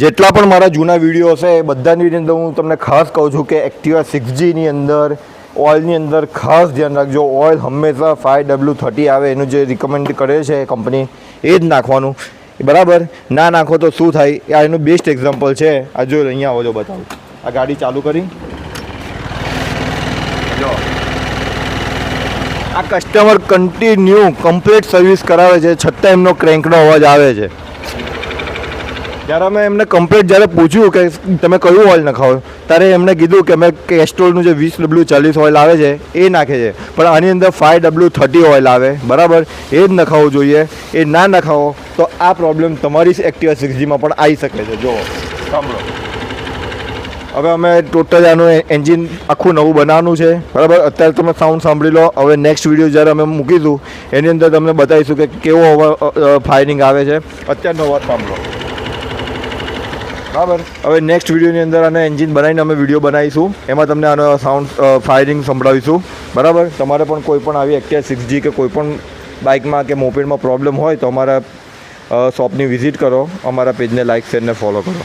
જેટલા પણ મારા જૂના વિડીયો છે એ બધાની અંદર હું તમને ખાસ કહું છું કે એક્ટિવા 6Gની અંદર ઓઇલની અંદર ખાસ ધ્યાન રાખજો. ઓઇલ હંમેશા 5W30 આવે એનું જે રિકમેન્ડ કરે છે કંપની એ જ નાખવાનું, બરાબર. ના નાખો તો શું થાય, આ એનું બેસ્ટ એક્ઝામ્પલ છે. આ જો અહીંયા આવો, જો બતાવું. આ ગાડી ચાલુ કરી, જો આ કસ્ટમર કન્ટિન્યુ કમ્પ્લીટ સર્વિસ કરાવે છે, છતાં એમનો ક્રેન્કનો અવાજ આવે છે. જ્યારે અમે એમને કમ્પ્લીટ જ્યારે પૂછ્યું કે તમે કયું ઓઇલ નખાવો, ત્યારે એમણે કીધું કે અમે કેસ્ટ્રોલનું જે 20W40 ઓઇલ આવે છે એ નાખે છે, પણ આની અંદર 5W30 ઓઇલ આવે, બરાબર. એ જ નખાવવું જોઈએ. એ ના નખાવો તો આ પ્રોબ્લેમ તમારી એક્ટિવા 6Gમાં પણ આવી શકે છે. જો સાંભળો, હવે અમે ટોટલ આનું એન્જિન આખું નવું બનાવવાનું છે, બરાબર. અત્યારે તમે સાઉન્ડ સાંભળી લો. હવે નેક્સ્ટ વિડીયો જ્યારે અમે મૂકીશું એની અંદર તમને બતાવીશું કે કેવો ફાયરિંગ આવે છે. અત્યારનો અવાજ સાંભળો, બરાબર. હવે નેક્સ્ટ વિડીયોની અંદર આને એન્જિન બનાવીને અમે વિડીયો બનાવીશું, એમાં તમને આનો સાઉન્ડ ફાયરિંગ સંભળાવીશું, બરાબર. તમારે પણ કોઈ પણ આવી એક્ટિવા 6G કે કોઈ પણ બાઇકમાં કે મોપેડમાં પ્રોબ્લેમ હોય તો અમારા શોપની વિઝિટ કરો, અમારા પેજને લાઇક શેર ને ફોલો કરો.